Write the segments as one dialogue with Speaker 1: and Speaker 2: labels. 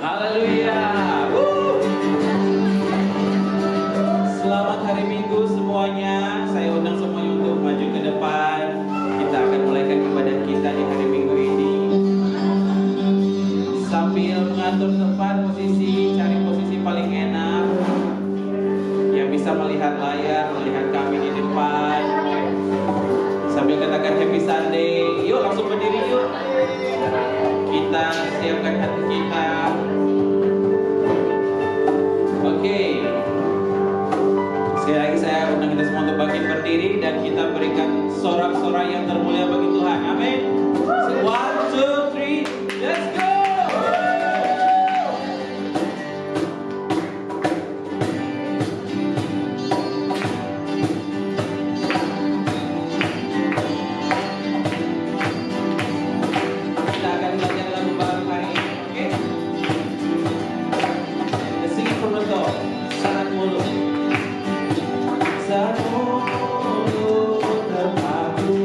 Speaker 1: Haleluya. Selamat hari Minggu semuanya. Saya undang semuanya untuk maju ke depan. Kita akan mulaikan ibadah kita di hari Minggu ini. Sambil mengatur tempat posisi, cari posisi paling enak. Yang bisa melihat layar, melihat kami di depan. Sambil katakan Happy Sunday. Yuk langsung berdiri yuk. Kita siapkan hati kita. Oke. Sekali lagi saya undang kita semua untuk bangkit berdiri dan kita berikan sorak-sorai yang termulia bagi Tuhan. Amin. 1, 2, 3, let's go. Kita akan belajar lagu baru hari ini, oke? Let's sing it from the top. Sangat mulus. Saat mulut terpaku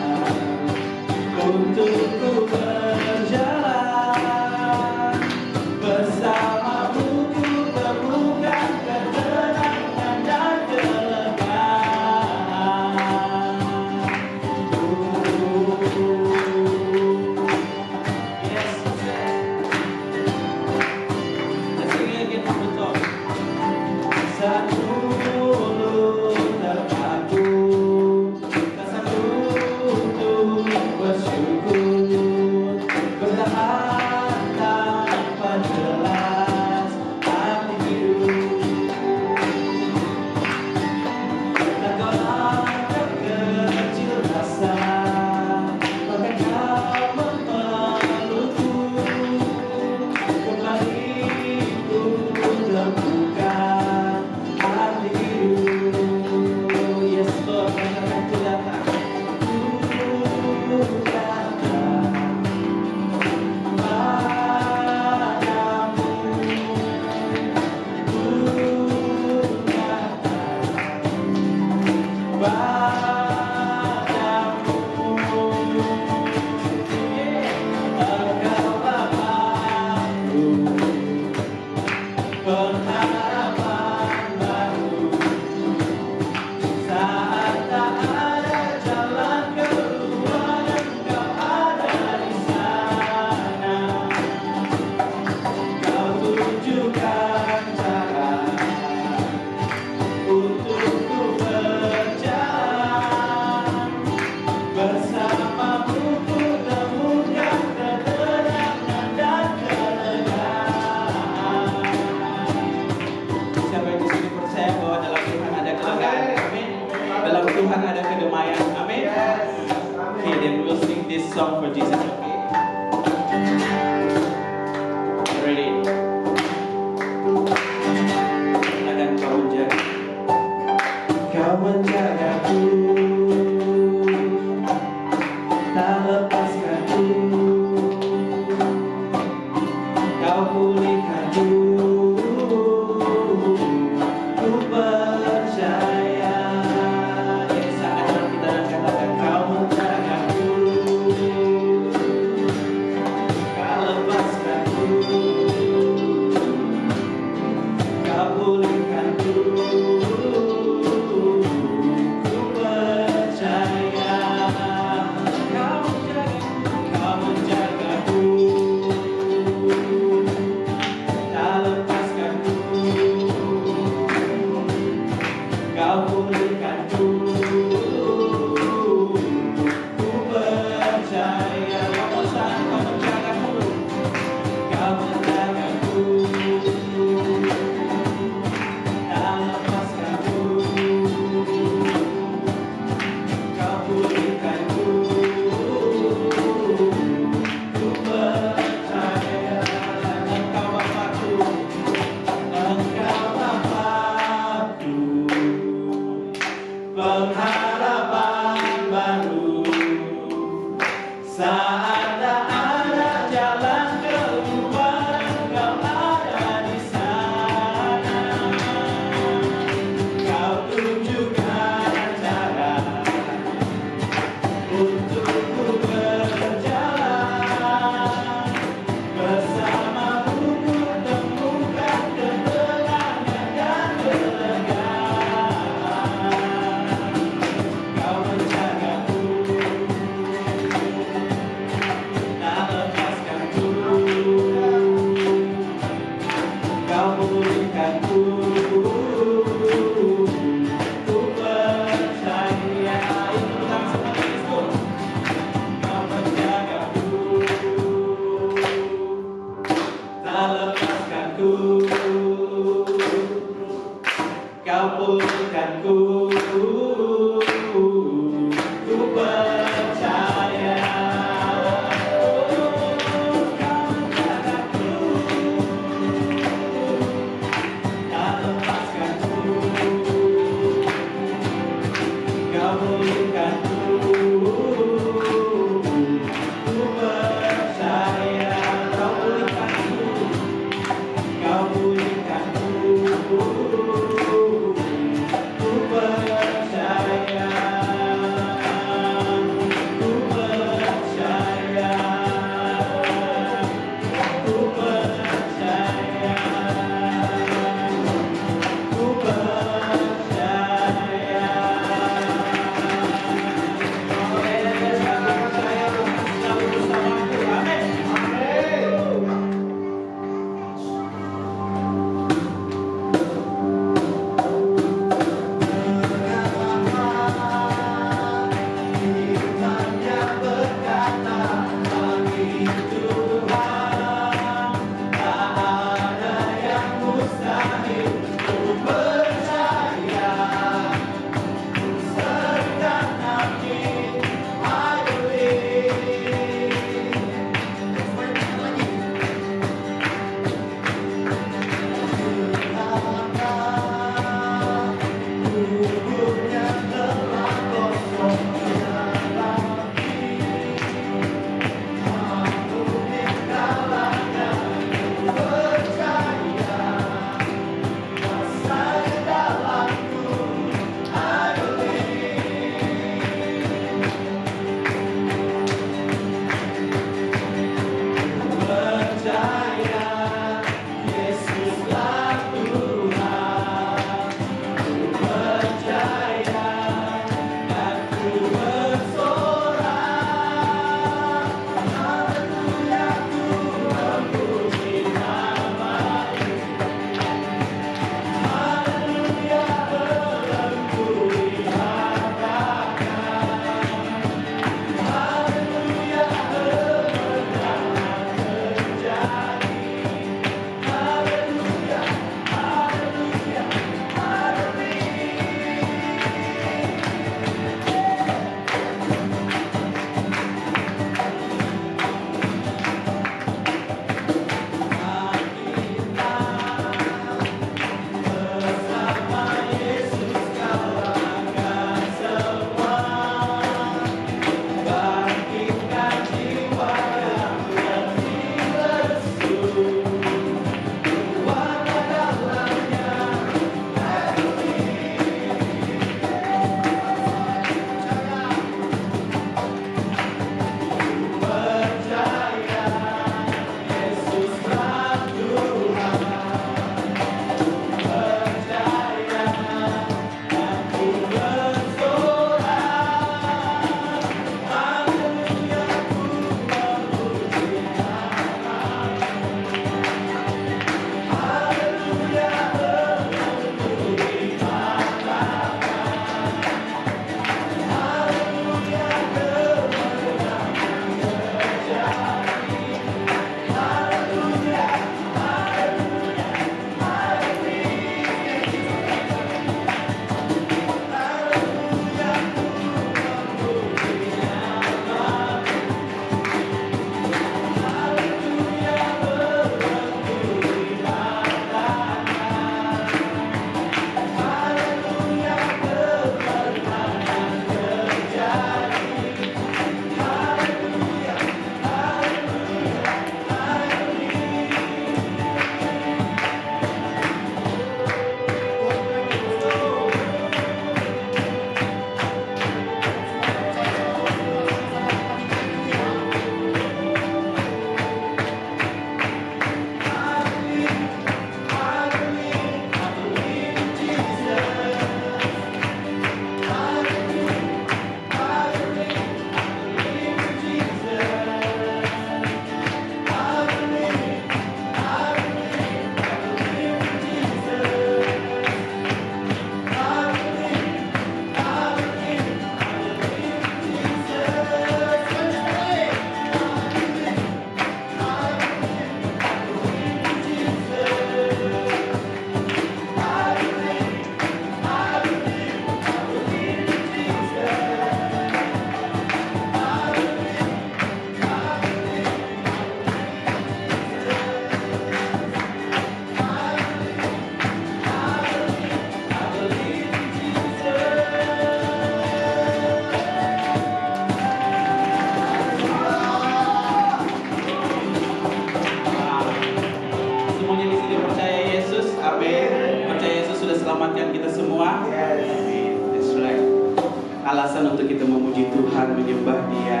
Speaker 1: alasan untuk kita memuji Tuhan, menyembah Dia,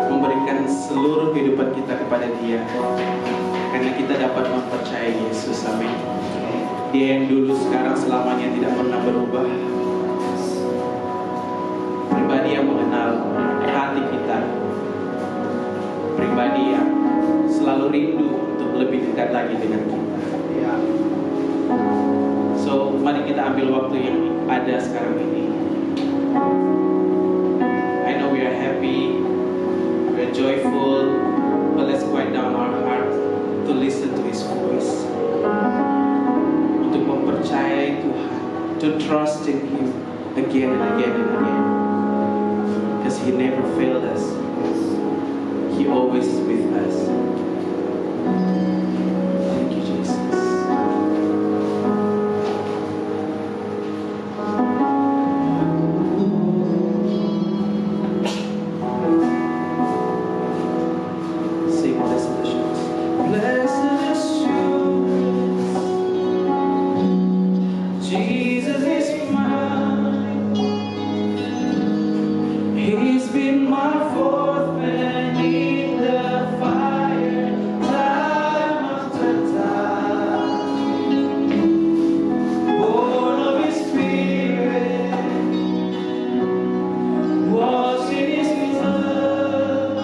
Speaker 1: memberikan seluruh kehidupan kita kepada Dia, karena kita dapat mempercayai Yesus. Amin. Dia yang dulu, sekarang, selamanya tidak pernah berubah. Pribadi yang mengenal hati kita, pribadi yang selalu rindu untuk lebih dekat lagi dengan kita. So, mari kita ambil waktu yang ada sekarang ini. I know we are happy, we are joyful, but let's quiet down our heart to listen to His voice. Untuk mempercayai Tuhan, to trust in Him again and again and again. Because He never failed us. He always is with us. Thank you, Jesus. Sing Blessed Assurance. Blessed assurance, Jesus is mine. He's been my fourth man in the fire, time after time. Born of His Spirit, washed in His blood,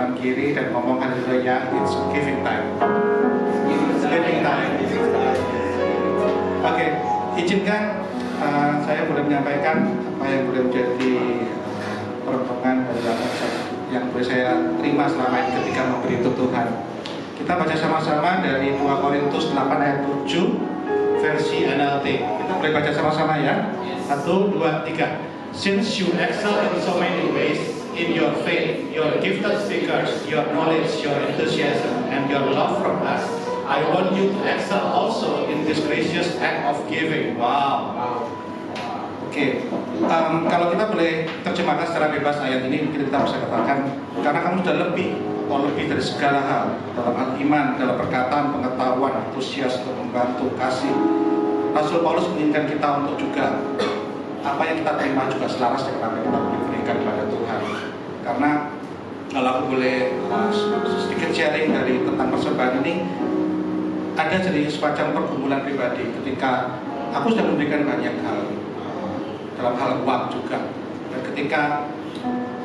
Speaker 2: kanan kiri dan ngomong haleluya. It's giving time. Giving time. Oke, izinkan saya boleh menyampaikan apa yang boleh menjadi perenungan dari apa yang boleh saya terima selama ini ketika memberi untuk Tuhan. Kita baca sama-sama dari 2 Korintus 8 ayat 7 versi NLT. Kita boleh baca sama-sama ya. 1, 2, 3. Since you excel in so many ways, in your faith, your gifted speakers, your knowledge, your enthusiasm, and your love from us, I want you to excel also in this gracious act of giving. Wow. Oke, kalau kita boleh terjemahkan secara bebas ayat ini, mungkin kita bisa katakan, karena kamu sudah lebih dari segala hal, dalam hal iman, dalam perkataan, pengetahuan, antusias untuk membantu, kasih. Rasul Paulus menginginkan kita untuk juga apa yang kita terima juga selaras dengan apa yang kita berikan kepada Tuhan. Karena kalau aku boleh sedikit sharing dari tentang persembahan ini, ada jadi semacam pergumulan pribadi ketika aku sudah memberikan banyak hal dalam hal uang juga, dan ketika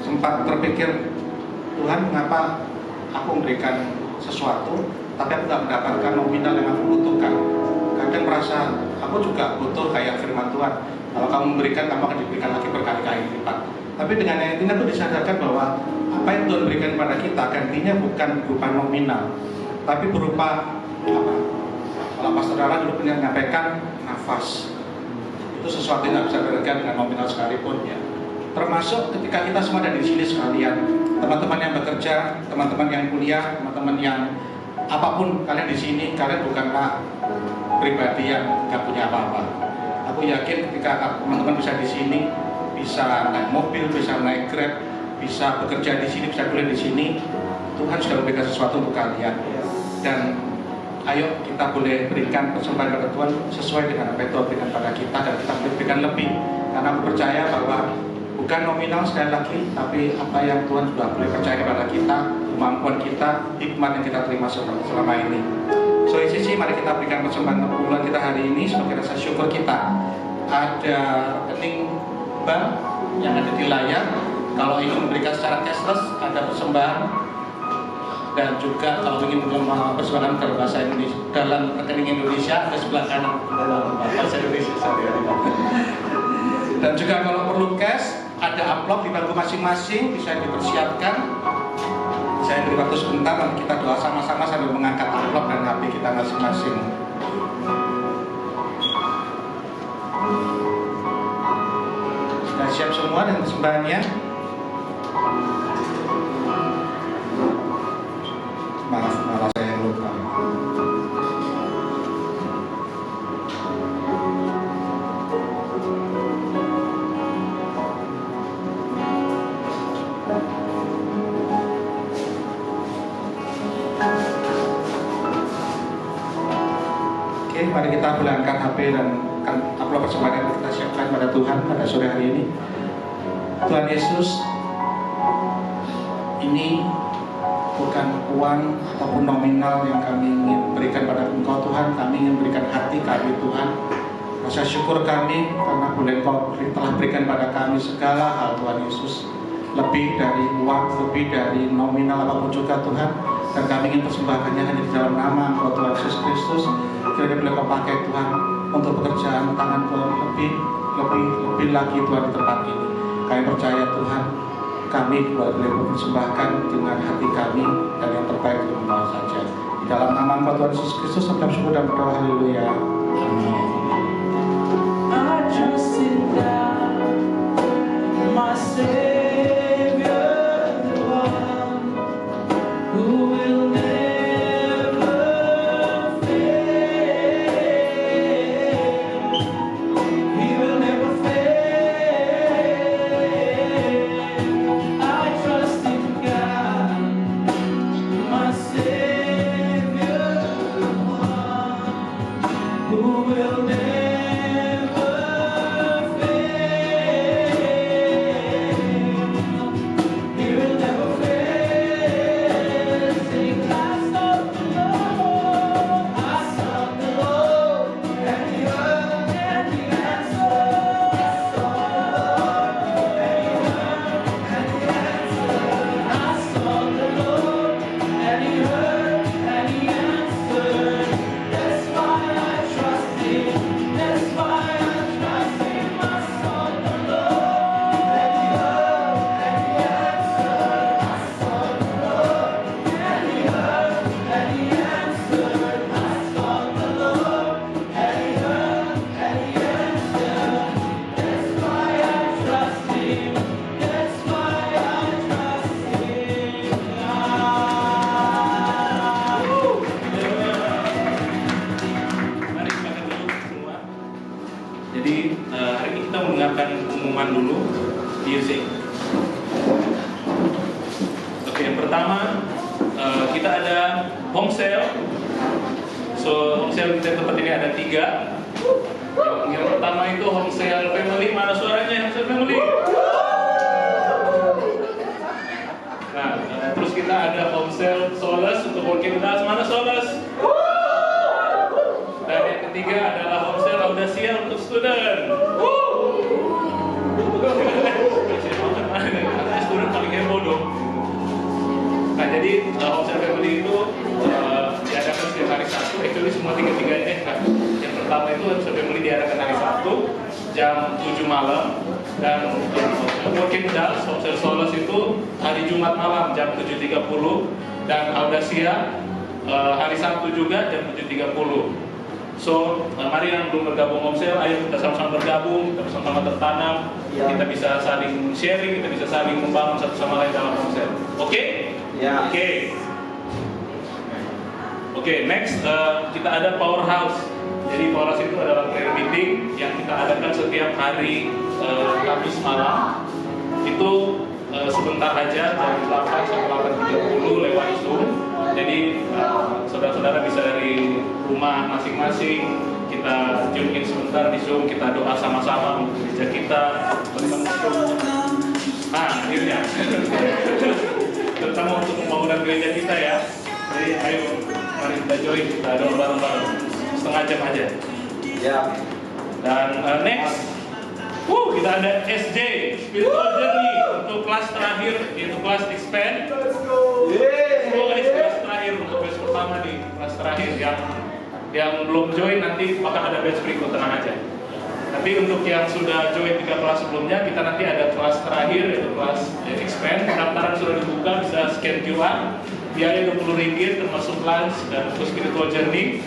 Speaker 2: sempat terpikir, Tuhan mengapa aku memberikan sesuatu tapi aku tidak mendapatkan nominal yang aku butuhkan. Kadang merasa aku juga butuh kayak firman Tuhan, kalau kamu memberikan kamu akan diberikan lagi berkali-kali lipat. Tapi dengan ayat ini aku disadarkan bahwa apa yang Tuhan berikan kepada kita gantinya bukan berupa nominal, tapi berupa apa? Kalau Pastor Dara dulu pernah menyampaikan nafas. Itu sesuatu yang tidak bisa diberikan dengan nominal sekalipun ya. Termasuk ketika kita semua ada di sini sekalian, teman-teman yang bekerja, teman-teman yang kuliah, teman-teman yang apapun kalian di sini, kalian bukanlah pribadi yang nggak punya apa-apa. Aku yakin ketika teman-teman bisa di sini, bisa naik mobil, bisa naik Grab, bisa bekerja di sini, bisa kuliah di sini, Tuhan sudah memberikan sesuatu untuk kalian. Dan ayo kita boleh berikan persembahan kepada Tuhan sesuai dengan apa yang Tuhan berikan pada kita, dan kita boleh berikan lebih. Karena aku percaya bahwa bukan nominal sekali lagi, tapi apa yang Tuhan sudah boleh percaya kepada kita, kemampuan kita, hikmat yang kita terima selama ini. So sisi, mari kita berikan persembahan bulan kita hari ini sebagai rasa syukur kita. Ada rekening bank yang ada di layar. Kalau ingin memberikan secara cashless, ada persembahan. Dan juga kalau ingin mempersembahkan dalam bahasa Indonesia, dalam rekening Indonesia, ada sebelah kanan dalam bahasa Indonesia. Dan juga kalau perlu cash, ada amplop di bangku masing-masing, bisa dipersiapkan. Saya beri waktu sebentar, nanti kita doa sama-sama sambil mengangkat amplop dan HP kita masing-masing. Sudah siap semua dengan persembahannya? Maaf saya yang lupa. Oke, mari kita boleh angkat HP dan upload persembahan yang kita siapkan pada Tuhan pada sore hari ini. Tuhan Yesus, ini bukan uang ataupun nominal yang kami ingin berikan pada Engkau Tuhan. Kami ingin berikan hati kami Tuhan. Rasa syukur kami karena boleh Engkau telah berikan pada kami segala hal Tuhan Yesus. Lebih dari uang, lebih dari nominal apapun juga Tuhan. Dan kami ingin persembahkannya hanya di dalam nama Engkau Tuhan Yesus Kristus. Kiranya boleh Kau pakai Tuhan untuk pekerjaan tangan Tuhan lebih lagi Tuhan di tempat ini. Kami percaya Tuhan, kami boleh mempersembahkan dengan hati kami dan yang terbaik di rumah saja. Di dalam nama Engkau Tuhan Yesus Kristus, sampai syukur dan berdoa, haleluya. Amin.
Speaker 3: Will pengumuman dulu. Music. Oke, yang pertama kita ada home sale. So home sale kita tempat ini ada 3. Yang pertama itu home sale family. Mana suaranya home sale family? Nah, terus kita ada home sale Solace untuk working adults. Mana Solace? Dan yang ketiga adalah home sale Audacia untuk student. Student paling heboh dong. Nah, jadi home sale family itu diadakan setiap hari Sabtu. Actually semua tiga-tiganya kan. Yang pertama itu home sale family diadakan hari Sabtu jam 7 malam, dan working adults home sale Solace itu hari Jumat malam jam 7.30, dan Audacia hari Sabtu juga jam 7.30. So, mari yang belum bergabung home sale, ayo kita sama-sama bergabung, kita sama-sama tertanam, kita bisa saling sharing, kita bisa saling membangun satu sama lain dalam home sale. Oke?
Speaker 1: Ya.
Speaker 3: Oke, next kita ada Powerhouse. Jadi Powerhouse itu adalah prayer meeting yang kita adakan setiap hari Kamis malam. Itu sebentar aja dari 8 sampai 8.30 lewat Zoom. Jadi saudara-saudara bisa dari rumah masing-masing, kita tune in sebentar di Zoom, kita doa sama-sama untuk gereja kita. Akhirnya terutama untuk pembangunan gereja kita ya. Jadi ayo mari kita join, kita doa bareng-bareng setengah jam aja.
Speaker 1: Ya.
Speaker 3: Dan next, kita ada SJ Spiritual Journey untuk kelas terakhir, yaitu kelas expand. Kelas terakhir untuk batch pertama nih, kelas terakhir yang belum join nanti akan ada batch berikut, tenang aja. Tapi untuk yang sudah join 3 kelas sebelumnya, kita nanti ada kelas terakhir yaitu kelas expand. Pendaftaran sudah dibuka, bisa scan QR. Biaya Rp20 termasuk lunch dan untuk Spiritual Journey.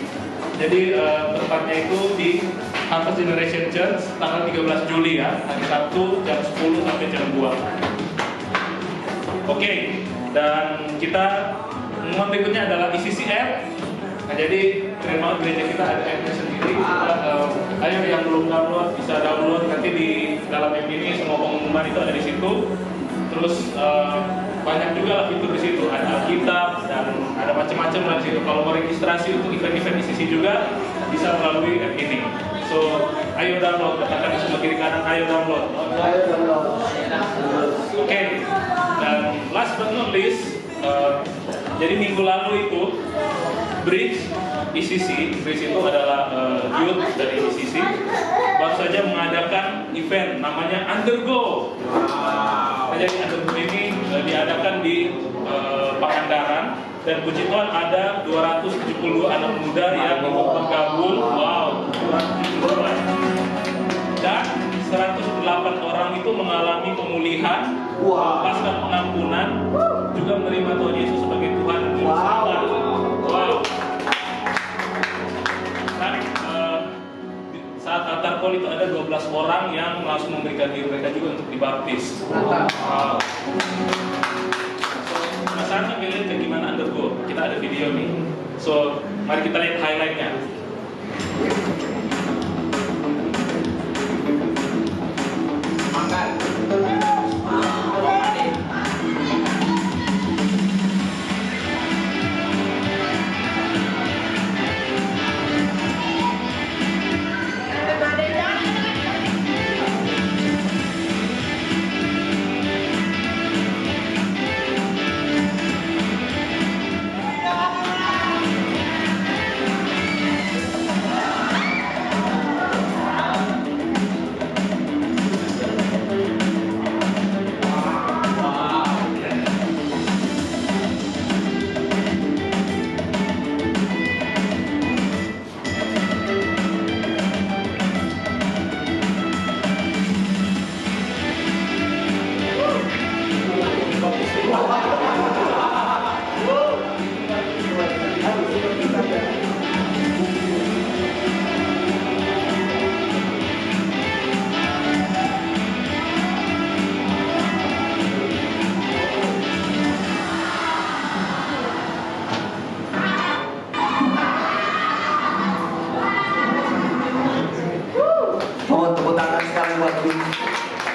Speaker 3: Jadi tempatnya itu di Harvest Generation Church tanggal 13 Juli ya, hari Sabtu jam 10 sampai jam 2. Oke, dan kita pengumuman berikutnya adalah ICC App. Nah, jadi keren banget gereja kita ada app-nya sendiri. Ayo yang belum download bisa download, nanti di dalam app ini semua pengumuman itu ada di situ. Terus banyak juga lah fitur di situ, ada Alkitab dan ada macam-macam lah di situ. Kalau mau registrasi untuk event-event ICC juga bisa melalui app ini. So, ayo download, katakan di sebelah kiri kanan, ayo download. Oke, dan last but not least, jadi minggu lalu itu Bridge ICC, Bridge itu adalah youth dari ICC, baru saja mengadakan event namanya Undergo. Nah, jadi Undergo ini diadakan di Pangandaran, dan puji Tuhan ada 270 anak muda yang ikut bergabung. Wow, 270. Dan 108 orang itu mengalami pemulihan, melepaskan pengampunan, juga menerima Tuhan Yesus sebagai Tuhan dan Juru Selamat. Wow. Dan saat altar call itu ada 12 orang yang langsung memberikan diri mereka juga untuk dibaptis. Wow. Penasaran nggak lihat gimana Undergo? Kita ada video nih. So, mari kita lihat highlightnya.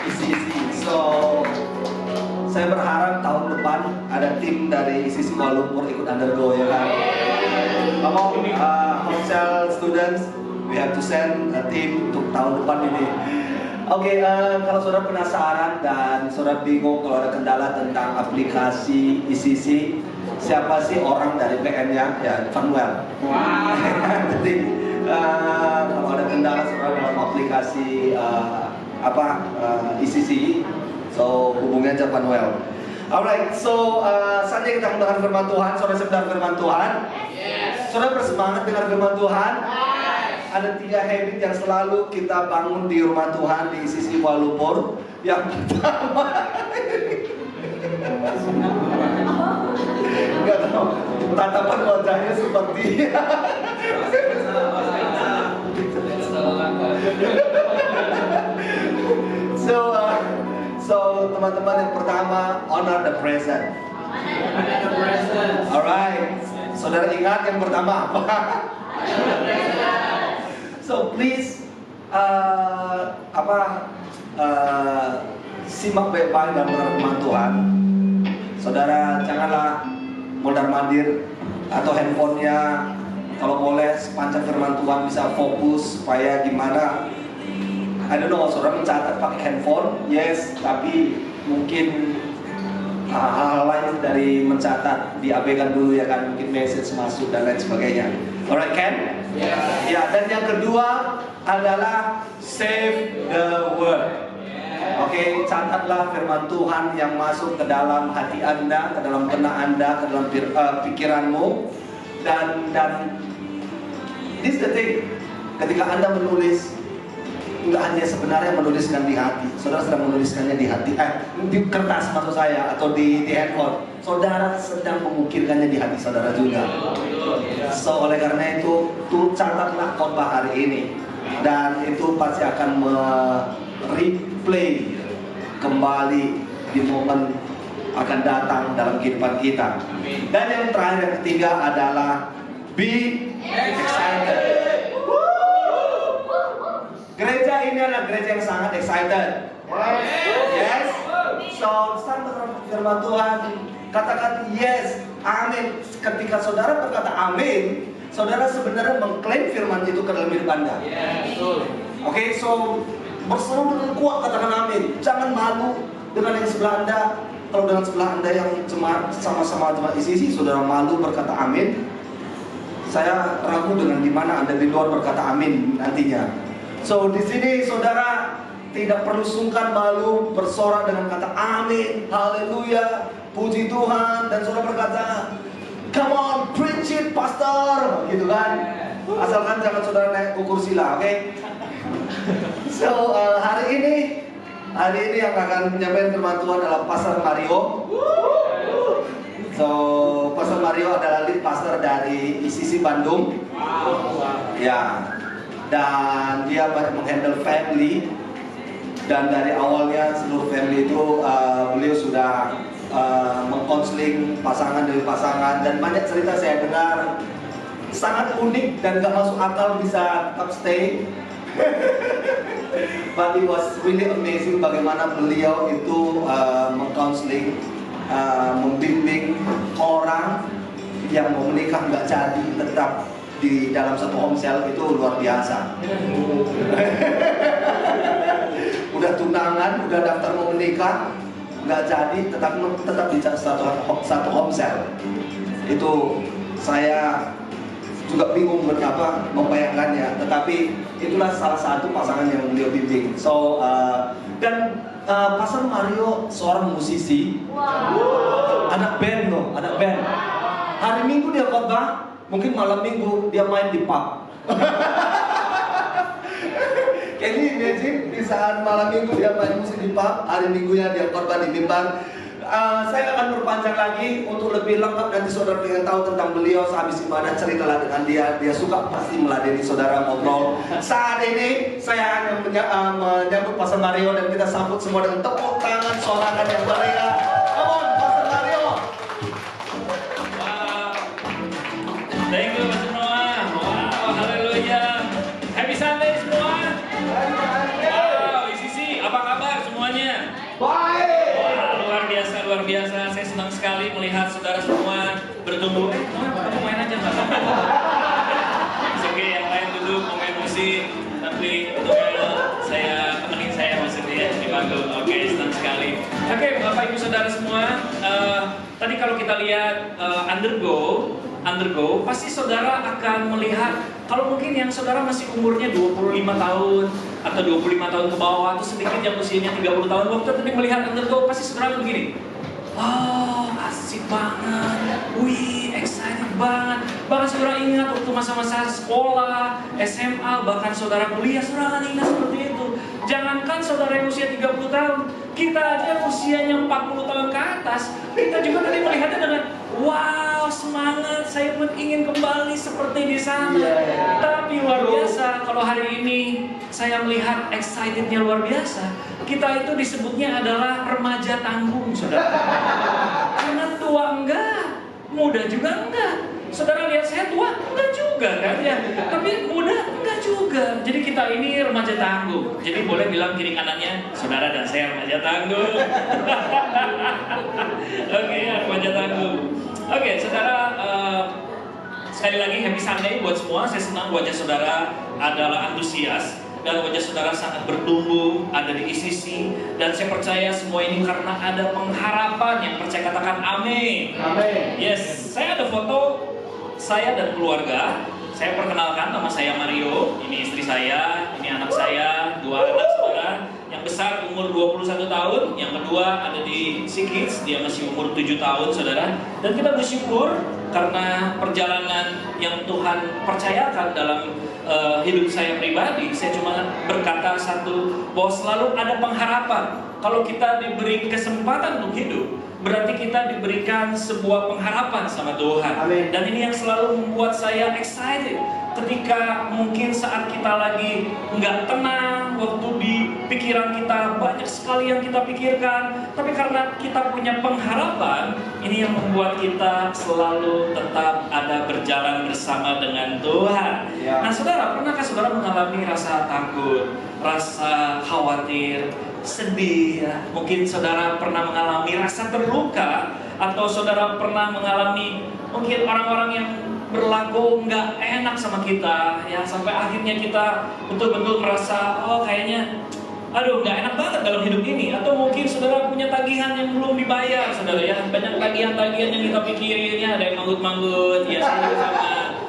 Speaker 4: ICC. So saya berharap tahun depan ada tim dari ICC Kuala Lumpur ikut undergo, ya kan? Come on, Hotel students, we have to send a team untuk tahun depan ini. Oke, kalau saudara penasaran dan saudara bingung kalau ada kendala tentang aplikasi ICC, siapa sih orang dari PN-nya? Ya, Vanuel. Wow. Jadi kalau ada kendala saudara dalam aplikasi ICC, so hubungi aja Vanuel. Alright, so saatnya kita mendengar firman Tuhan. Saudara sedang firman Tuhan. Yes. Saudara bersemangat dengar firman Tuhan. Ada 3 habit yang selalu kita bangun di rumah Tuhan di ICC Kuala Lumpur. Yang pertama, nggak tahu, tatapan wajahnya seperti so teman-teman, yang pertama, honor the present. Alright, saudara ingat yang pertama apa? So please simak baik-baik dalam firman Tuhan. Saudara janganlah mondar-mandir atau handphonenya, kalau boleh sepanjang firman Tuhan bisa fokus supaya gimana. I don't know, saudara mencatat pakai handphone, yes, tapi mungkin hal-hal lain dari mencatat diabaikan dulu, ya kan, mungkin message masuk dan lain sebagainya. Alright, Ken? Yeah. Ya, dan yang kedua adalah save the word. Oke, catatlah firman Tuhan yang masuk ke dalam hati Anda, ke dalam benak Anda, ke dalam pikiranmu. Dan this the thing, ketika Anda menulis, nggak hanya sebenarnya menuliskan di hati. Saudara sedang menuliskannya di hati, di kertas maksud saya, atau di handphone. Saudara sedang memikirkannya di hati saudara juga. So oleh karena itu, catatlah khotbah hari ini, dan itu pasti akan replay kembali di momen akan datang dalam kehidupan kita. Dan yang terakhir, yang ketiga adalah be excited. Gereja ini adalah gereja yang sangat excited. Yes. So, start firman Tuhan, katakan yes, amin. Ketika saudara berkata amin, saudara sebenarnya mengklaim firman itu ke dalam hidup Anda. Oke, so berseru dengan kuat katakan amin. Jangan malu dengan yang sebelah Anda. Kalau dengan sebelah Anda yang sama-sama jemaat ICC, saudara malu berkata amin, saya ragu dengan gimana Anda di luar berkata amin nantinya. So di sini saudara tidak perlu sungkan malu bersorak dengan kata amin, haleluya, puji Tuhan, dan saudara berkata, come on, preach it, pastor, gitu kan? Asalkan jangan saudara naik ke kursi lah, oke? So hari ini yang akan menyampaikan firman Tuhan adalah Pastor Mario. So Pastor Mario adalah lead pastor dari ICC Bandung. Ya. Dan dia banyak menghandle family, dan dari awalnya seluruh family itu beliau sudah mengkonseling pasangan demi pasangan, dan banyak cerita saya dengar sangat unik dan gak masuk akal bisa tetap stay. But it was really amazing bagaimana beliau itu mengkonseling, membimbing orang yang mau menikah nggak jadi tetap di dalam satu homesel. Itu luar biasa. Udah tunangan, udah daftar mau menikah, nggak jadi, tetap di satu homesel. Itu saya juga bingung betapa membayangkannya. Tetapi itulah salah satu pasangan yang beliau bimbing. So dan Pastor Mario seorang musisi, anak band loh, anak band. Hari Minggu dia khotbah, mungkin malam Minggu dia main di pub. Can you imagine, di saat malam Minggu dia main musik di pub, hari Minggunya dia khotbah di mimbar. Saya akan berpanjang lagi untuk lebih lengkap. Nanti saudara ingin tahu tentang beliau sehabis ibadah, ceritalah dengan dia. Dia suka pasti meladeni saudara ngobrol. Saat ini saya akan menyambut Pastor Mario, dan kita sambut semua dengan tepuk tangan sorangan yang meriah. Come on, Pastor Mario.
Speaker 3: Wow. Thank you, Pastor Noah. Wow, haleluya. Happy Sunday semua. Wow, ICC, apa kabar semua? semuanya?
Speaker 4: Baik.
Speaker 3: Wah, luar biasa. Saya senang sekali melihat saudara semua bertumbuh. Kamu main aja nggak apa-apa. Oke, yang lain duduk mau main musik. Tapi saya temenin saya maksudnya ya, dibantu. Oke, senang sekali. Oke, Bapak Ibu Saudara semua, tadi kalau kita lihat undergo, pasti saudara akan melihat kalau mungkin yang saudara masih umurnya 25 tahun atau 25 tahun ke bawah atau sedikit yang usianya 30 tahun, waktu tadi melihat undergo pasti saudara begini. Oh, asik banget. Wih, excited banget. Bahkan saudara ingat waktu masa-masa sekolah, SMA, bahkan saudara kuliah, saudara akan ingat seperti itu. Jangankan saudara yang usia 30 tahun, kita aja usianya 40 tahun ke atas, kita juga tadi melihatnya dengan wow, semangat, saya pun ingin kembali seperti di sana. Tapi luar biasa, kalau hari ini saya melihat excitednya luar biasa. Kita itu disebutnya adalah remaja tanggung, saudara. Karena tua enggak, muda juga enggak. Saudara lihat saya tua? Enggak juga kan ya. Tapi muda? Enggak juga. Jadi kita ini remaja tangguh. Jadi boleh bilang kiri kanannya, saudara dan saya remaja tangguh. Oke, remaja tangguh. Oke, saudara, sekali lagi happy Sunday buat semua. Saya senang wajah saudara adalah antusias. Dan wajah saudara sangat bertumbuh, ada di ICC. Dan saya percaya semua ini karena ada pengharapan. Yang percaya katakan amin.
Speaker 4: Amin.
Speaker 3: Yes, saya ada foto saya dan keluarga. Saya perkenalkan, nama saya Mario. Ini istri saya, ini anak saya, 2 anak saudara. Yang besar umur 21 tahun, yang kedua ada di Sea-Kids, dia masih umur 7 tahun saudara. Dan kita bersyukur karena perjalanan yang Tuhan percayakan dalam hidup saya pribadi. Saya cuma berkata satu, bahwa selalu ada pengharapan. Kalau kita diberi kesempatan untuk hidup, berarti kita diberikan sebuah pengharapan sama Tuhan.
Speaker 4: Amin.
Speaker 3: Dan ini yang selalu membuat saya excited. Ketika mungkin saat kita lagi nggak tenang, waktu di pikiran kita banyak sekali yang kita pikirkan, tapi karena kita punya pengharapan, ini yang membuat kita selalu tetap ada berjalan bersama dengan Tuhan.
Speaker 4: Ya.
Speaker 3: Nah saudara, pernahkah saudara mengalami rasa takut, rasa khawatir, sedih ya? Mungkin saudara pernah mengalami rasa terluka, atau saudara pernah mengalami mungkin orang-orang yang berlaku nggak enak sama kita ya, sampai akhirnya kita betul-betul merasa oh kayaknya aduh nggak enak banget dalam hidup ini. Atau mungkin saudara punya tagihan yang belum dibayar saudara ya, banyak tagihan-tagihan yang kita pikirin ya, ada yang manggut-manggut ya, saya juga sama,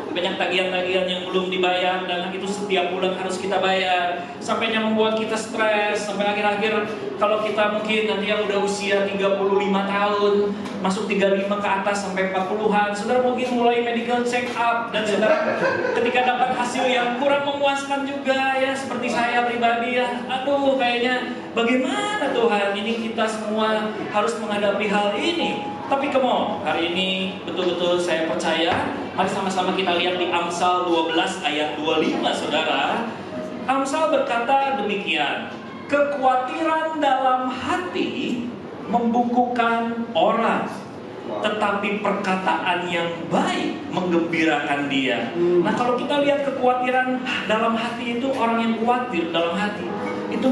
Speaker 3: banyak tagihan-tagihan yang belum dibayar dan itu setiap bulan harus kita bayar, sampainya membuat kita stres sampai akhir-akhir kalau kita mungkin nanti yang udah usia 35 tahun masuk 35 ke atas sampai 40-an, saudara mungkin mulai medical check up dan saudara ketika dapat hasil yang kurang memuaskan juga ya, seperti saya pribadi ya, aduh kayaknya bagaimana Tuhan, ini kita semua harus menghadapi hal ini. Tapi come on, hari ini betul-betul saya percaya. Mari sama-sama kita lihat di Amsal 12 ayat 25 saudara. Amsal berkata demikian, kekhawatiran dalam hati membukukan orang, tetapi perkataan yang baik menggembirakan dia. Nah kalau kita lihat kekhawatiran dalam hati itu, orang yang khawatir dalam hati itu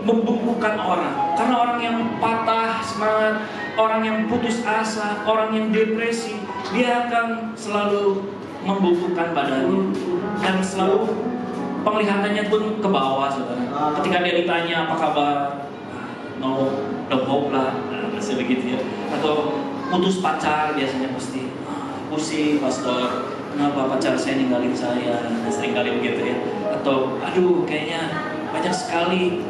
Speaker 3: membukukan orang. Karena orang yang patah semangat, orang yang putus asa, orang yang depresi, dia akan selalu membukukan badannya dan selalu penglihatannya pun ke bawah saudara. Ketika dia ditanya apa kabar, no hope lah, masih begitu ya. Atau putus pacar biasanya pasti pusing pastor, kenapa pacar saya ninggalin saya, dan sering kali begitu ya. Atau aduh kayaknya banyak sekali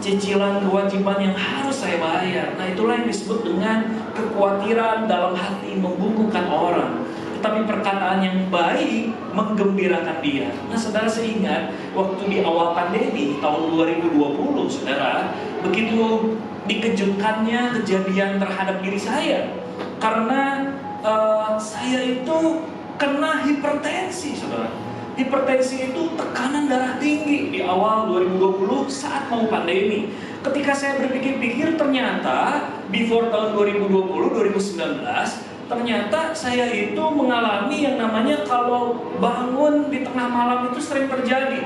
Speaker 3: cicilan kewajiban yang harus saya bayar. Nah itulah yang disebut dengan kekhawatiran dalam hati membukukan orang, tetapi perkataan yang baik menggembirakan dia. Nah saudara, saya ingat waktu di awal pandemi tahun 2020 saudara, begitu dikejutkannya kejadian terhadap diri saya. Karena saya itu kena hipertensi saudara. Hipertensi itu tekanan darah tinggi di awal 2020 saat mau pandemi. Ketika saya berpikir-pikir, ternyata before tahun 2020, 2019, ternyata saya itu mengalami yang namanya kalau bangun di tengah malam itu sering terjadi.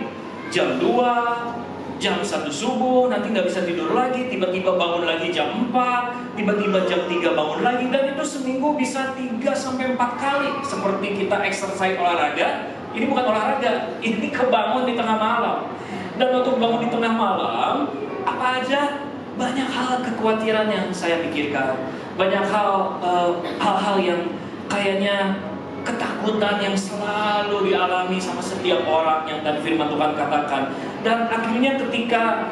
Speaker 3: Jam 2,
Speaker 5: jam 1 subuh, nanti nggak bisa tidur lagi, tiba-tiba bangun lagi jam 4, tiba-tiba jam 3 bangun lagi, dan itu seminggu bisa 3-4 kali. Seperti kita exercise olahraga, ini bukan olahraga, ini kebangun di tengah malam. Dan untuk bangun di tengah malam, apa aja, banyak hal kekhawatiran yang saya pikirkan, banyak hal-hal yang kayaknya ketakutan yang selalu dialami sama setiap orang yang tadi firman Tuhan katakan. Dan akhirnya ketika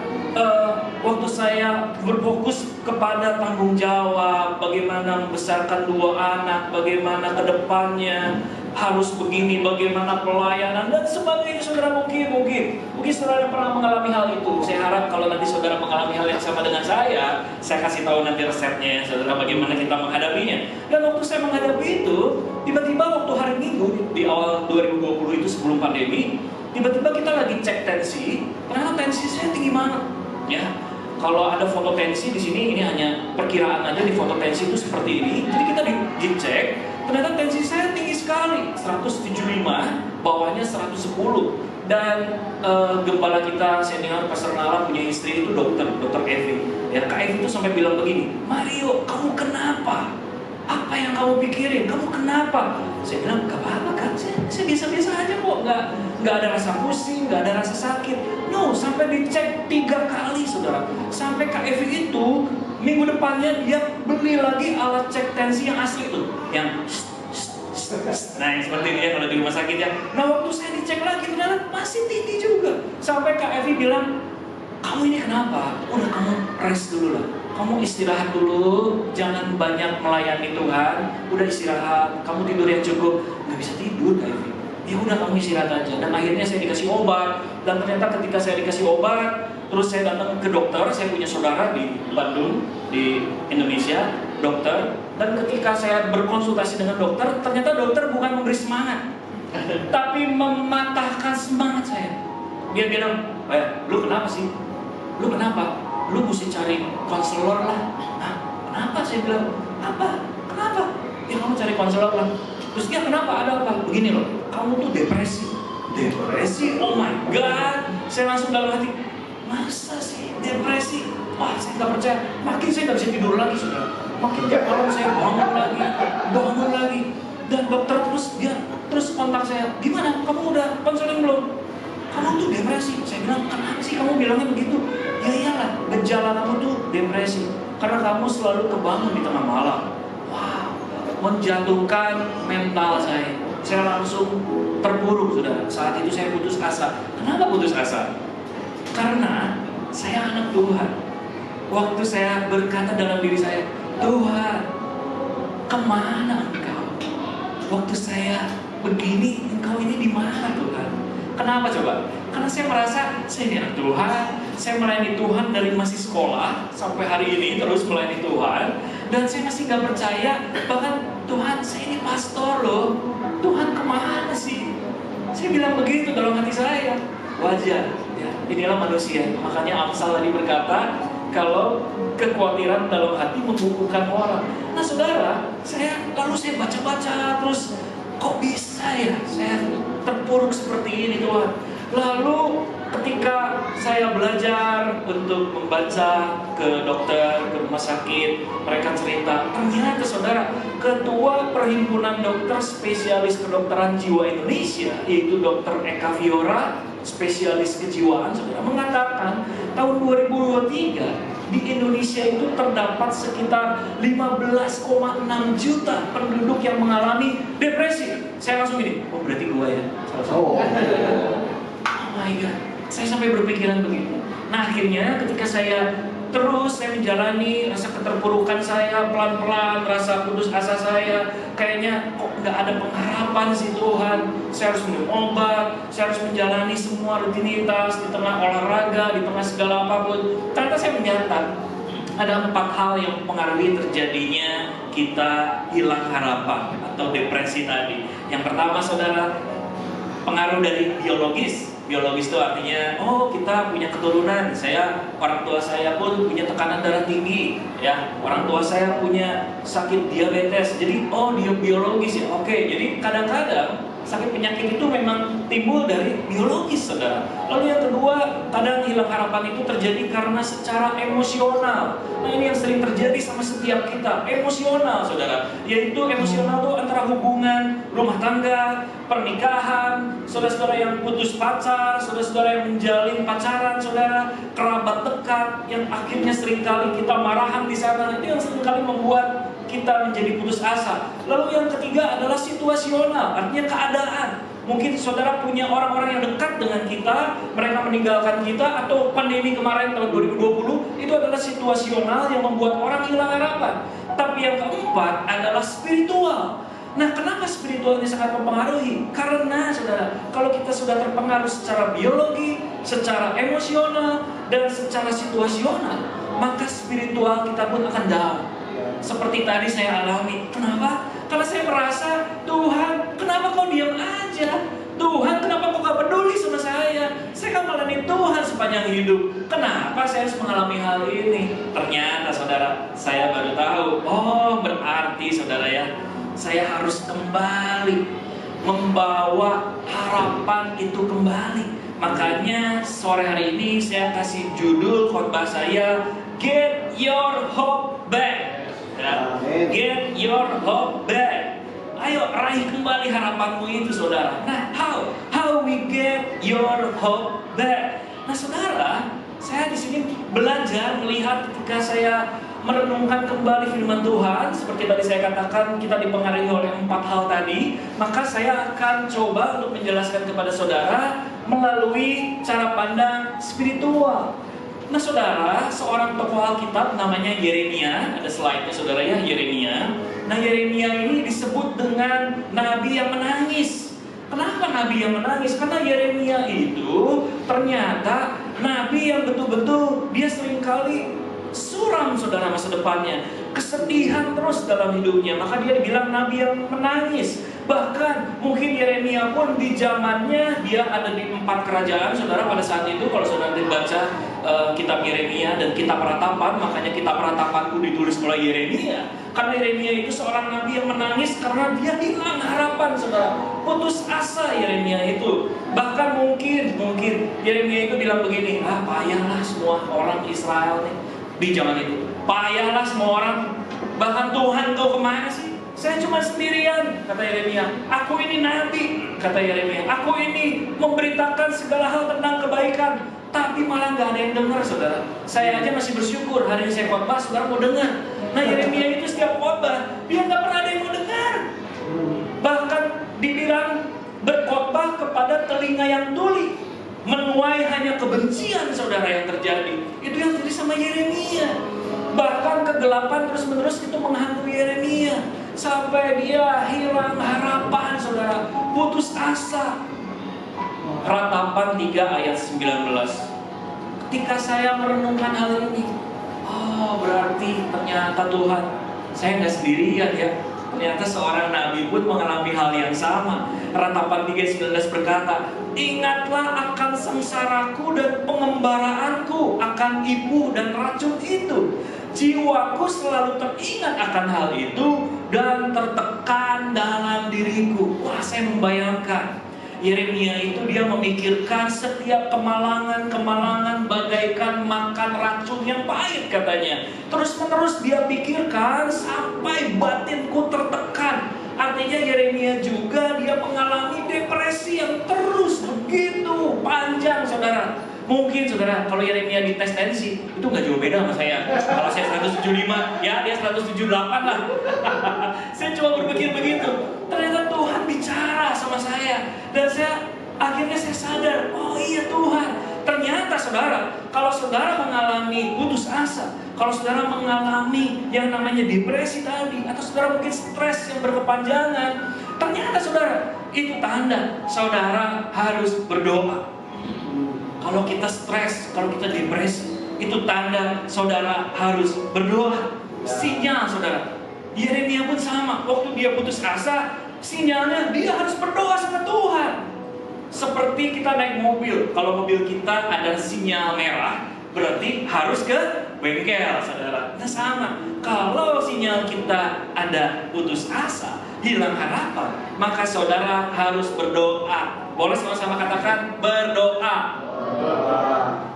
Speaker 5: waktu saya berfokus kepada tanggung jawab, bagaimana membesarkan 2 anak, bagaimana kedepannya harus begini, bagaimana pelayanan dan sebagainya, saudara, mungkin saudara pernah mengalami hal itu. Saya harap kalau nanti saudara mengalami hal yang sama dengan saya kasih tahu nanti resepnya, saudara, bagaimana kita menghadapinya. Dan waktu saya menghadapi itu, tiba-tiba waktu hari Minggu di awal 2020 itu sebelum pandemi, tiba-tiba kita lagi cek tensi, ternyata tensi saya tinggi banget. Ya, kalau ada foto tensi di sini, ini hanya perkiraan aja, di foto tensi itu seperti ini. Jadi kita dicek, ternyata tensi saya tinggi sekali, 175, bawahnya 110. Dan gembala kita, saya dengar Pastor Nala punya istri itu dokter Evi. Ya, Kak Evi itu sampai bilang begini, Mario, kamu kenapa? Apa yang kamu pikirin? Kamu kenapa? Saya bilang, gak apa-apa kan, saya biasa-biasa aja kok, nggak ada rasa pusing, nggak ada rasa sakit. No, sampai dicek 3 kali, saudara. Sampai Kak Evi itu minggu depannya dia beli lagi alat cek tensi yang asli tuh, yang nah yang seperti ini ya kalau di rumah sakit ya. Nah waktu saya dicek lagi ternyata masih tinggi juga. Sampai Kak Evi bilang, kamu ini kenapa? Udah, kamu rest dulu lah. Kamu istirahat dulu, jangan banyak melayani Tuhan. Udah istirahat, kamu tidur yang cukup. Gak bisa tidur, Kak Evi. Ya udah, kamu istirahat aja. Dan akhirnya saya dikasih obat. Dan ternyata ketika saya dikasih obat, terus saya datang ke dokter. Saya punya saudara di Bandung, di Indonesia, dokter. Dan ketika saya berkonsultasi dengan dokter, ternyata dokter bukan memberi semangat, tapi mematahkan semangat saya. Dia bilang, lu kenapa sih? Lu kenapa? Lu mesti cari konselor lah. Hah? Kenapa? Saya bilang, apa? Kenapa? Ya kamu cari konselor lah. Terus dia, kenapa? Ada apa? Begini loh, kamu tuh depresi. Depresi? Oh my God. Saya langsung dalam hati, masa sih depresi? Wah, saya nggak percaya. Makin saya nggak bisa tidur lagi, saudara. Makin tiap malam saya bangun lagi. Dan dokter terus kontak saya, gimana? Kamu udah konseling belum? Kamu tuh depresi. Saya bilang, kenapa sih kamu bilangnya begitu? Ya iyalah, gejala kamu tuh depresi karena kamu selalu kebangun di tengah malam. Wow, menjatuhkan mental saya. Saya langsung terpuruk, saudara. Saat itu saya putus asa. Kenapa putus asa? Karena saya anak Tuhan. Waktu saya berkata dalam diri saya, Tuhan, kemana Engkau? Waktu saya begini, Engkau ini di mana, Tuhan? Kenapa coba? Karena saya merasa saya ini anak Tuhan, saya melayani Tuhan dari masih sekolah sampai hari ini terus melayani Tuhan, dan saya masih nggak percaya. Bahkan Tuhan, saya ini pastor loh. Tuhan kemana sih? Saya bilang begitu dalam hati saya. Wajar, ya, inilah manusia. Makanya Amsal tadi berkata, kalau kekhawatiran dalam hati membukukan orang. Nah saudara, lalu saya baca-baca terus, kok bisa ya saya terpuruk seperti ini Tuhan. Lalu ketika saya belajar untuk membaca ke dokter, ke rumah sakit, mereka cerita, ternyata saudara, ketua perhimpunan dokter spesialis kedokteran jiwa Indonesia, yaitu Dr. Eka Fiora, spesialis kejiwaan, saudara, mengatakan tahun 2023 di Indonesia itu terdapat sekitar 15,6 juta penduduk yang mengalami depresi. Saya langsung gini, oh berarti gua ya. Oh my God, saya sampai berpikiran begitu. Nah akhirnya ketika saya menjalani rasa keterpurukan saya pelan-pelan, rasa putus asa saya, kayaknya kok nggak ada pengharapan sih Tuhan. Saya harus minum obat, saya harus menjalani semua rutinitas di tengah olahraga, di tengah segala apapun. Ternyata saya mencatat ada 4 hal yang mempengaruhi terjadinya kita hilang harapan atau depresi tadi. Yang pertama saudara, pengaruh dari biologis. Biologis itu artinya, oh kita punya keturunan. Orang tua saya pun punya tekanan darah tinggi, ya. Orang tua saya punya sakit diabetes. Jadi, oh dia biologis ya. Oke, jadi kadang-kadang sakit penyakit itu memang timbul dari biologis, saudara. Lalu yang kedua, kadang hilang harapan itu terjadi karena secara emosional. Nah, ini yang sering terjadi sama setiap kita, emosional, saudara. Yaitu emosional itu antara hubungan rumah tangga, pernikahan, saudara-saudara yang putus pacar, saudara-saudara yang menjalin pacaran, saudara, kerabat dekat, yang akhirnya seringkali kita marahan di sana. Itu yang seringkali membuat kita menjadi putus asa. Lalu yang ketiga adalah situasional, artinya keadaan. Mungkin saudara punya orang-orang yang dekat dengan kita, mereka meninggalkan kita, atau pandemi kemarin tahun 2020, itu adalah situasional yang membuat orang hilang harapan. Tapi yang keempat adalah spiritual. Nah, kenapa spiritual ini sangat mempengaruhi? Karena saudara, kalau kita sudah terpengaruh secara biologi, secara emosional, dan secara situasional, maka spiritual kita pun akan down. Seperti tadi saya alami. Kenapa? Karena saya merasa, Tuhan, kenapa kau diam aja? Tuhan, kenapa kau gak peduli sama saya? Saya kan melayani Tuhan sepanjang hidup. Kenapa saya harus mengalami hal ini? Ternyata saudara, saya baru tahu. Oh, berarti saudara ya, saya harus kembali membawa harapan itu kembali. Makanya sore hari ini saya kasih judul khotbah saya, Get Your Hope Back. Ya, get your hope back. Ayo raih kembali harapanmu itu, saudara. Nah, how we get your hope back? Nah, saudara, saya di sini belajar melihat ketika saya merenungkan kembali firman Tuhan, seperti tadi saya katakan kita dipengaruhi oleh 4 hal tadi, maka saya akan coba untuk menjelaskan kepada saudara melalui cara pandang spiritual. Nah, saudara, seorang tokoh Alkitab namanya Yeremia, ada slide-nya saudara ya, Yeremia. Nah, Yeremia ini disebut dengan nabi yang menangis. Kenapa nabi yang menangis? Karena Yeremia itu ternyata nabi yang betul-betul dia seringkali suram, saudara, masa depannya, kesedihan terus dalam hidupnya. Maka dia dibilang nabi yang menangis. Bahkan mungkin Yeremia pun di zamannya dia ada di 4 kerajaan, saudara, pada saat itu. Kalau saudara dibaca kitab Yeremia dan kitab Ratapan, makanya kitab Ratapanku ditulis oleh Yeremia. Karena Yeremia itu seorang nabi yang menangis karena dia hilang harapan, saudara. Putus asa Yeremia itu. Bahkan mungkin Yeremia itu bilang begini, payahlah semua orang Israel nih di zaman itu. Payahlah semua orang. Bahkan Tuhan, kau kemana sih? Saya cuma sendirian, kata Yeremia. Aku ini nabi, kata Yeremia. Aku ini memberitakan segala hal tentang kebaikan, tapi malah nggak ada yang dengar, saudara. Saya aja masih bersyukur hari ini saya khotbah, saudara mau dengar. Nah, Yeremia itu setiap khotbah dia nggak pernah ada yang mau dengar. Bahkan dibilang berkhotbah kepada telinga yang tuli, menuai hanya kebencian, saudara, yang terjadi. Itu yang terjadi sama Yeremia. Bahkan kegelapan terus-menerus itu menghantui Yeremia sampai dia hilang harapan, saudara, putus asa. Ratapan 3 ayat 19. Ketika saya merenungkan hal ini, berarti ternyata Tuhan, saya nggak sendirian ya. Ternyata seorang nabi pun mengalami hal yang sama. Ratapan 3:19 berkata, ingatlah akan sengsaraku dan pengembaraanku, akan ibu dan racun itu. Jiwaku selalu teringat akan hal itu dan tertekan dalam diriku. Wah, saya membayangkan Yeremia itu dia memikirkan setiap kemalangan bagaikan makan racun yang pahit, katanya. Terus-menerus dia pikirkan sampai batinku tertekan. Artinya Yeremia juga dia mengalami depresi yang terus begitu panjang, saudara. Mungkin saudara, kalau Yeremia dites tensi, itu nggak jauh beda sama saya. Kalau saya 175, ya dia 178 lah. Saya cuma berpikir begitu. Ternyata Tuhan bicara sama saya. Dan akhirnya saya sadar, oh iya Tuhan. Ternyata saudara, kalau saudara mengalami putus asa, kalau saudara mengalami yang namanya depresi tadi, atau saudara mungkin stres yang berkepanjangan, ternyata saudara, itu tanda saudara harus berdoa. Kalau kita stres, kalau kita depresi, itu tanda saudara harus berdoa. Sinyal, saudara. Yeremia pun sama. Waktu dia putus asa, sinyalnya dia harus berdoa sama Tuhan. Seperti kita naik mobil. Kalau mobil kita ada sinyal merah, berarti harus ke bengkel, saudara. Nah, sama. Kalau sinyal kita ada putus asa, hilang harapan, maka saudara harus berdoa. Boleh sama-sama katakan berdoa.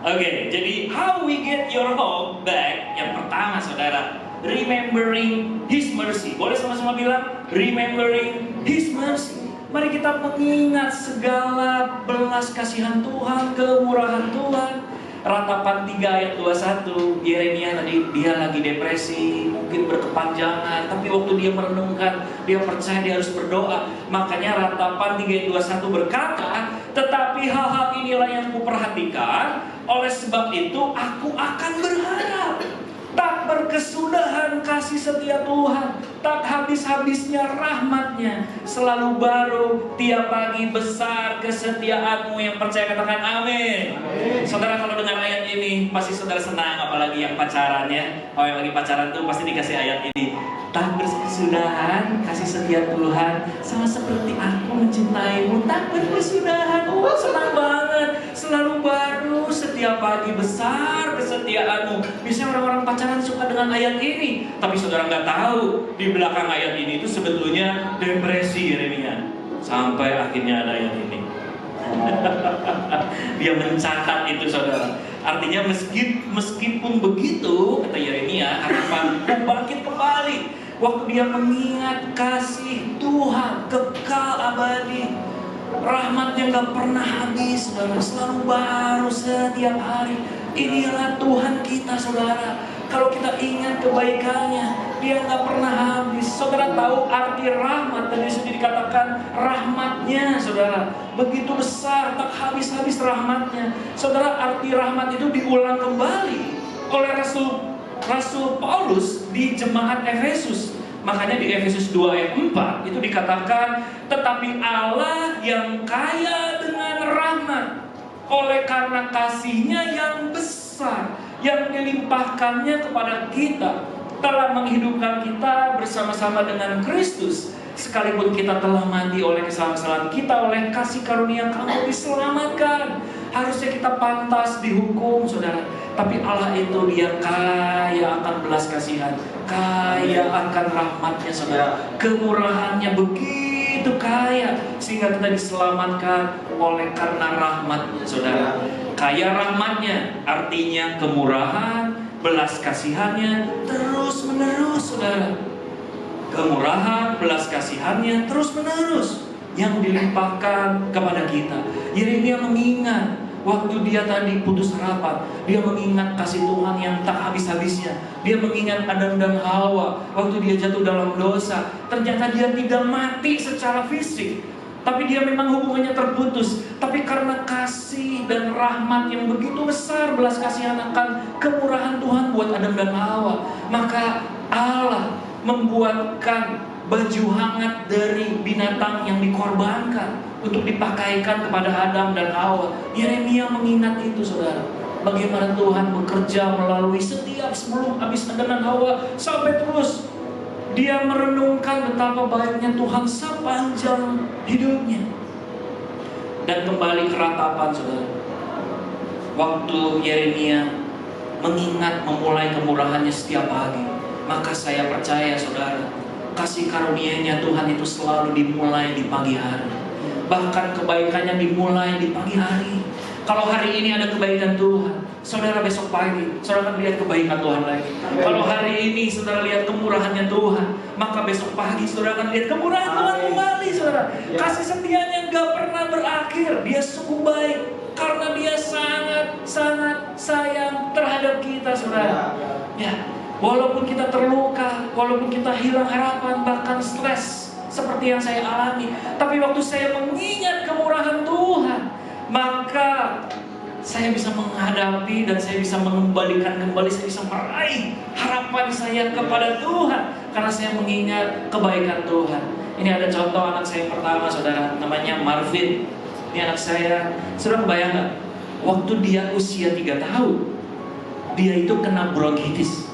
Speaker 5: Oke, jadi how we get your hope back? Yang pertama saudara, remembering His mercy. Boleh sama-sama bilang remembering His mercy. Mari kita mengingat segala belas kasihan Tuhan, kemurahan Tuhan. Ratapan 3 ayat 21, Yeremia tadi dia lagi depresi, mungkin berkepanjangan, tapi waktu dia merenungkan, dia percaya dia harus berdoa. Makanya Ratapan 3 ayat 21 berkata, tetapi hal-hal inilah yang kuperhatikan, oleh sebab itu aku akan berharap. Tak berkesudahan kasih setia Tuhan, tak habis-habisnya rahmat-Nya, selalu baru tiap pagi, besar kesetiaan-Mu. Yang percaya katakan amin. Saudara, kalau dengar ayat ini pasti saudara senang, apalagi yang pacaran ya. Oh, yang lagi pacaran tuh pasti dikasih ayat ini. Tak berkesudahan kasih setia Tuhan, sama seperti aku mencintai-Mu. Tak berkesudahan, oh senang banget. Selalu baru setiap pagi, besar kesetiaan-Mu. Biasanya orang-orang pacaran suka dengan ayat ini, tapi saudara nggak tahu di belakang ayat ini itu sebetulnya depresi Yeremia. Sampai akhirnya ada ayat ini. Dia mencatat itu saudara. Artinya meskipun begitu, kata Yeremia, harapanku bangkit kembali. Waktu dia mengingat kasih Tuhan kekal abadi, rahmatnya nggak pernah habis, saudara, selalu baru setiap hari. Inilah Tuhan kita, saudara. Kalau kita ingat kebaikannya, dia nggak pernah habis. Saudara tahu arti rahmat? Tadi sudah dikatakan rahmatnya, saudara, begitu besar, tak habis-habis rahmatnya. Saudara, arti rahmat itu diulang kembali oleh Rasul Paulus di jemaat Efesus. Makanya di Efesus 2 ayat 4 itu dikatakan, tetapi Allah yang kaya dengan rahmat, oleh karena kasih-Nya yang besar, yang dilimpahkannya kepada kita, telah menghidupkan kita bersama-sama dengan Kristus. Sekalipun kita telah mati oleh kesalahan-kesalahan kita, oleh kasih karunia kamu diselamatkan. Harusnya kita pantas dihukum, saudara. Tapi Allah itu dia kaya akan belas kasihan, kaya akan rahmatnya, saudara. Kemurahannya begitu kaya, sehingga kita diselamatkan oleh karena rahmatnya, saudara. Kaya rahmatnya artinya kemurahan, belas kasihannya terus menerus, saudara. Kemurahan, belas kasihannya terus menerus yang dilimpahkan kepada kita. Yeremia mengingat waktu dia tadi putus harapan, dia mengingat kasih Tuhan yang tak habis-habisnya. Dia mengingat Adam dan Hawa waktu dia jatuh dalam dosa. Ternyata dia tidak mati secara fisik, tapi dia memang hubungannya terputus. Tapi karena kasih dan rahmat yang begitu besar, belas kasihan akan kemurahan Tuhan buat Adam dan Hawa, maka Allah membuatkan baju hangat dari binatang yang dikorbankan untuk dipakaikan kepada Adam dan Hawa. Yeremia mengingat itu, saudara. Bagaimana Tuhan bekerja melalui setiap sebelum habis Adam dan Hawa sampai terus. Dia merenungkan betapa baiknya Tuhan sepanjang hidupnya. Dan kembali ke ratapan, saudara. Waktu Yeremia mengingat memulai kemurahannya setiap pagi, maka saya percaya, saudara, kasih karunia-Nya Tuhan itu selalu dimulai di pagi hari. Bahkan kebaikannya dimulai di pagi hari. Kalau hari ini ada kebaikan Tuhan, saudara besok pagi saudara akan lihat kebaikan Tuhan lagi. Kalau hari ini saudara lihat kemurahannya Tuhan, maka besok pagi saudara akan lihat kemurahan Tuhan kembali, saudara. Kasih setianya gak pernah berakhir. Dia sungguh baik karena dia sangat sayang terhadap kita, saudara. Ya, walaupun kita terluka, walaupun kita hilang harapan, bahkan stres seperti yang saya alami, tapi waktu saya mengingat kemurahan Tuhan, maka saya bisa menghadapi dan saya bisa mengembalikan kembali, saya bisa meraih harapan saya kepada Tuhan karena saya mengingat kebaikan Tuhan. Ini ada contoh anak saya yang pertama, saudara, namanya Marvin. Ini anak saya, saudara bayangkan, waktu dia usia 3 tahun, dia itu kena bronkitis.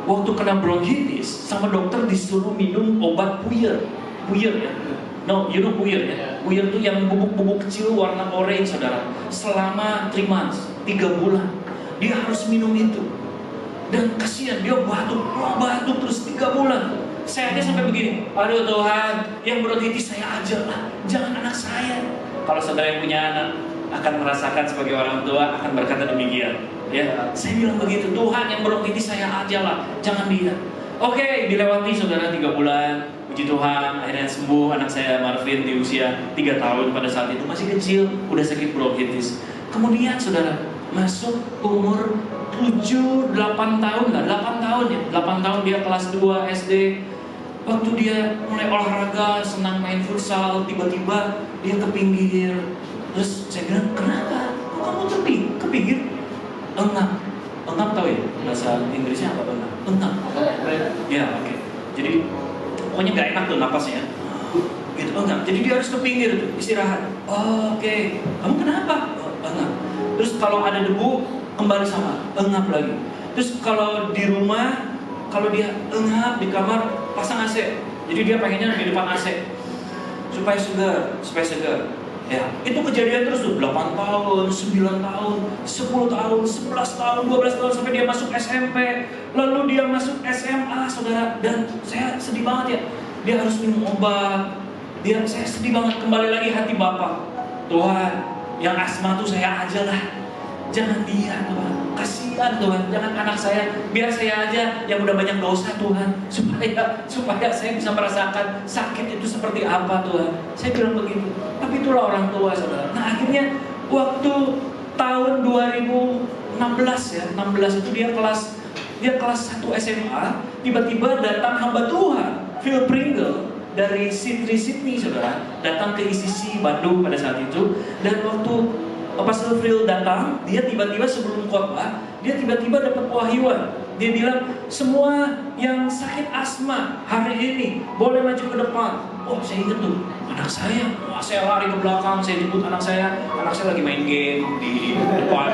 Speaker 5: Waktu kena bronkitis, sama dokter disuruh minum obat puyer ya. No, you know puyer ya? Puyer itu yang bubuk-bubuk kecil warna orange, saudara. Selama 3 months, 3 bulan, dia harus minum itu. Dan kasihan, dia batuk terus 3 bulan. Saya aja sampai begini, aduh Tuhan, yang bronkitis saya aja lah, jangan anak saya. Kalau saudara yang punya anak akan merasakan sebagai orang tua akan berkata demikian. Ya, saya bilang begitu, Tuhan yang bronkitis saya aja lah, jangan dia. Oke, dilewati saudara 3 bulan, puji Tuhan, akhirnya sembuh. Anak saya Marvin di usia 3 tahun pada saat itu masih kecil, udah sakit bronkitis. Kemudian saudara masuk umur 7-8 tahun lah, 8 tahun ya, 8 tahun dia kelas 2 SD. Waktu dia mulai olahraga, senang main futsal, tiba-tiba dia ke pinggir. Terus saya bilang, kenapa? Kok kamu ke pinggir? Engap. Engap tahu ya? Bahasa Inggrisnya apa engap? Engap. Ya, oke. Jadi pokoknya gak enak tuh napasnya. Gitu, engap. Jadi dia harus ke pinggir tuh, istirahat. Oke. Kamu kenapa? Engap. Terus kalau ada debu, kembali sama, engap lagi. Terus kalau di rumah, kalau dia engap di kamar, pasang AC. Jadi dia pengennya di depan AC supaya segar. Ya, itu kejadian terus tuh 8 tahun, 9 tahun, 10 tahun, 11 tahun, 12 tahun sampai dia masuk SMP. Lalu dia masuk SMA, saudara. Dan saya sedih banget ya. Dia harus minum obat. Saya sedih banget. Kembali lagi hati Bapak. Tuhan, yang asma tuh saya aja lah. Jangan dia Tuhan, kasihan Tuhan, jangan anak saya, biar saya aja yang udah banyak dosa Tuhan, supaya saya bisa merasakan sakit itu seperti apa Tuhan. Saya bilang begitu, tapi itulah orang tua saudara. Nah akhirnya waktu tahun 2016 ya, 16 itu dia kelas 1 SMA, tiba-tiba datang hamba Tuhan, Phil Pringle dari Sydney saudara, datang ke ICC Bandung pada saat itu. Dan waktu Pastor Phil datang, dia tiba-tiba sebelum khotbah, dia tiba-tiba dapat wahyuan. Dia bilang, semua yang sakit asma hari ini boleh maju ke depan. Oh, saya ingat tuh, anak saya. Wah, saya lari ke belakang, saya jemput anak saya lagi main game di depan,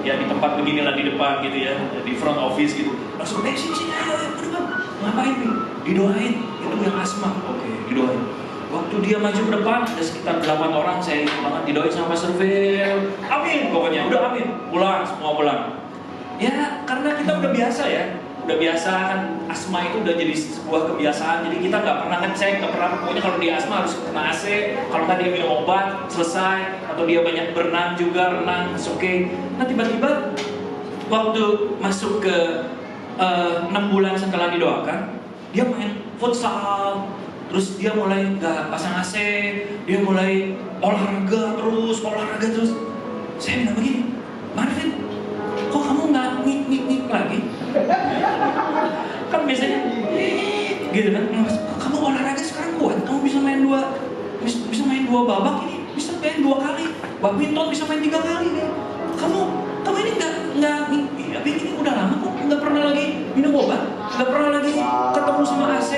Speaker 5: di tempat beginilah di depan gitu ya, di front office gitu. Langsung, sini, ayo, ke depan. Ngapain nih? Didoain, itu yang asma. Oke, didoain. Waktu dia maju ke depan, ada sekitar 8 orang, saya ingat banget, didoain sama Pastor Phil. Amin, pokoknya, udah amin. Pulang, semua pulang. Ya, karena kita udah biasa ya. Udah biasa kan, asma itu udah jadi sebuah kebiasaan. Jadi kita nggak pernah ngecek, nggak pernah, pokoknya kalau dia asma harus kena AC. Kalau nggak dia minum obat, selesai. Atau dia banyak berenang juga, renang, oke. Nah tiba-tiba, waktu masuk ke 6 bulan setelah didoakan, dia main futsal. Terus dia mulai gak pasang AC, dia mulai olahraga terus. Saya bilang begini, Marvin, kok kamu gak ngik lagi? Kan biasanya gitu kan, kamu olahraga sekarang kuat, kamu bisa main dua babak ini, bisa main 2 kali, badminton bisa main 3 kali nih. Kamu ini nggak ini udah lama kok nggak pernah lagi minum obat, nggak pernah lagi ketemu sama AC.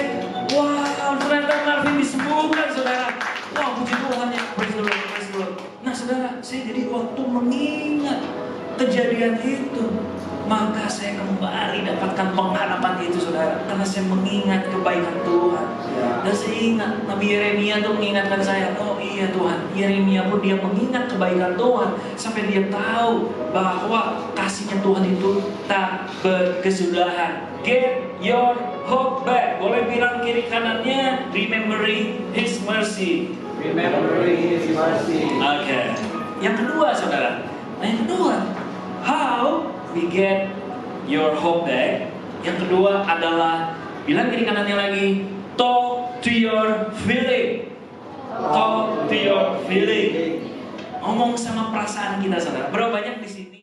Speaker 5: Wah, ternyata Marvin disembuhkan saudara. Wah, puji Tuhan ya, praise the Lord. Nah saudara, saya jadi waktu mengingat kejadian itu, maka saya kembali dapatkan pengharapan itu saudara, karena saya mengingat kebaikan Tuhan. Dan saya ingat Nabi Yeremia tuh mengingatkan saya, oh iya Tuhan, Yeremia pun dia mengingat kebaikan Tuhan sampai dia tahu bahwa kasihnya Tuhan itu tak berkesudahan. Get your hope back. Boleh bilang kiri kanannya, remembering His mercy.
Speaker 4: Remembering His mercy.
Speaker 5: Oke. Yang kedua saudara, how we get your hope back. Yang kedua adalah, bilang kiri kanannya lagi, talk to your feeling. Talk to your feeling. Ngomong sama perasaan kita saudara. Berapa banyak di sini